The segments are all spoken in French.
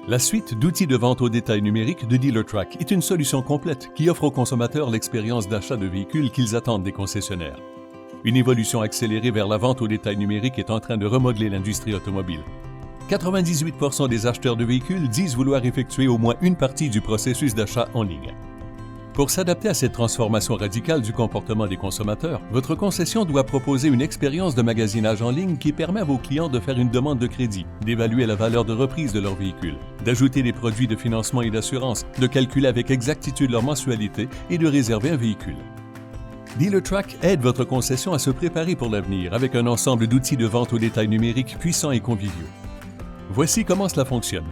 La suite d'outils de vente au détail numérique de Dealertrack est une solution complète qui offre aux consommateurs l'expérience d'achat de véhicules qu'ils attendent des concessionnaires. Une évolution accélérée vers la vente au détail numérique est en train de remodeler l'industrie automobile. 98% des acheteurs de véhicules disent vouloir effectuer au moins une partie du processus d'achat en ligne. Pour s'adapter à cette transformation radicale du comportement des consommateurs, votre concession doit proposer une expérience de magasinage en ligne qui permet à vos clients de faire une demande de crédit, d'évaluer la valeur de reprise de leur véhicule, d'ajouter des produits de financement et d'assurance, de calculer avec exactitude leur mensualité et de réserver un véhicule. Dealertrack aide votre concession à se préparer pour l'avenir avec un ensemble d'outils de vente au détail numérique puissants et conviviaux. Voici comment cela fonctionne.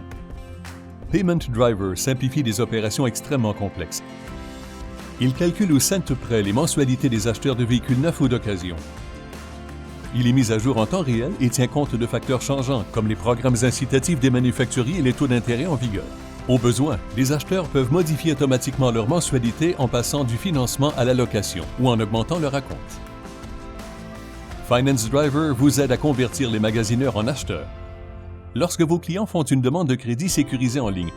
Payment Driver simplifie des opérations extrêmement complexes. Il calcule au cent près les mensualités des acheteurs de véhicules neufs ou d'occasion. Il est mis à jour en temps réel et tient compte de facteurs changeants comme les programmes incitatifs des manufacturiers et les taux d'intérêt en vigueur. Au besoin, les acheteurs peuvent modifier automatiquement leur mensualité en passant du financement à la location ou en augmentant leur acompte. Finance Driver vous aide à convertir les magasineurs en acheteurs. Lorsque vos clients font une demande de crédit sécurisée en ligne,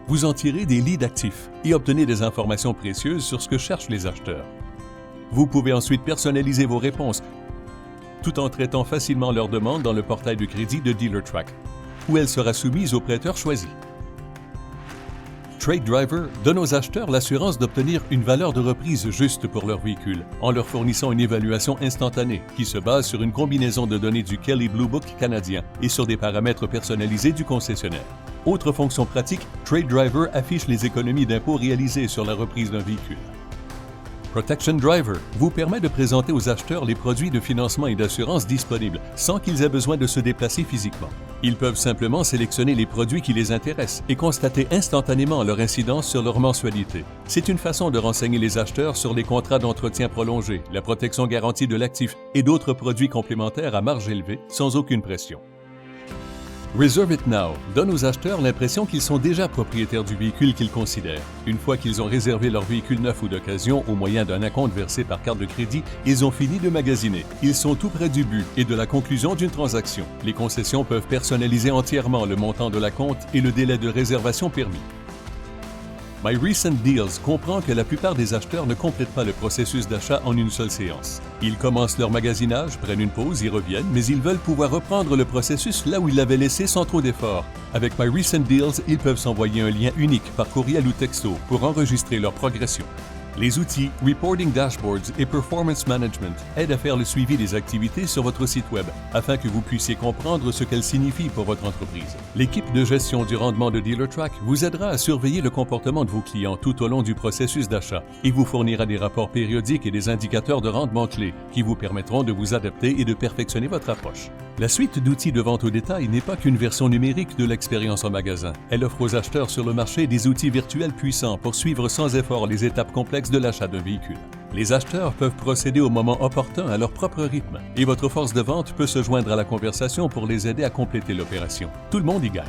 vous en tirez des leads actifs et obtenez des informations précieuses sur ce que cherchent les acheteurs. Vous pouvez ensuite personnaliser vos réponses tout en traitant facilement leurs demandes dans le portail de crédit de Dealertrack, où elle sera soumise au prêteur choisi. Trade Driver donne aux acheteurs l'assurance d'obtenir une valeur de reprise juste pour leur véhicule, en leur fournissant une évaluation instantanée qui se base sur une combinaison de données du Kelley Blue Book canadien et sur des paramètres personnalisés du concessionnaire. Autre fonction pratique, Trade Driver affiche les économies d'impôts réalisées sur la reprise d'un véhicule. Protection Driver vous permet de présenter aux acheteurs les produits de financement et d'assurance disponibles sans qu'ils aient besoin de se déplacer physiquement. Ils peuvent simplement sélectionner les produits qui les intéressent et constater instantanément leur incidence sur leur mensualité. C'est une façon de renseigner les acheteurs sur les contrats d'entretien prolongé, la protection garantie de l'actif et d'autres produits complémentaires à marge élevée sans aucune pression. Reserve It Now donne aux acheteurs l'impression qu'ils sont déjà propriétaires du véhicule qu'ils considèrent. Une fois qu'ils ont réservé leur véhicule neuf ou d'occasion au moyen d'un acompte versé par carte de crédit, ils ont fini de magasiner. Ils sont tout près du but et de la conclusion d'une transaction. Les concessions peuvent personnaliser entièrement le montant de l'acompte et le délai de réservation permis. My Recent Deals comprend que la plupart des acheteurs ne complètent pas le processus d'achat en une seule séance. Ils commencent leur magasinage, prennent une pause, y reviennent, mais ils veulent pouvoir reprendre le processus là où ils l'avaient laissé sans trop d'efforts. Avec My Recent Deals, ils peuvent s'envoyer un lien unique par courriel ou texto pour enregistrer leur progression. Les outils Reporting Dashboards et Performance Management aident à faire le suivi des activités sur votre site Web afin que vous puissiez comprendre ce qu'elles signifient pour votre entreprise. L'équipe de gestion du rendement de Dealertrack vous aidera à surveiller le comportement de vos clients tout au long du processus d'achat et vous fournira des rapports périodiques et des indicateurs de rendement clés qui vous permettront de vous adapter et de perfectionner votre approche. La suite d'outils de vente au détail n'est pas qu'une version numérique de l'expérience en magasin. Elle offre aux acheteurs sur le marché des outils virtuels puissants pour suivre sans effort les étapes complexes de l'achat d'un véhicule. Les acheteurs peuvent procéder au moment opportun à leur propre rythme et votre force de vente peut se joindre à la conversation pour les aider à compléter l'opération. Tout le monde y gagne.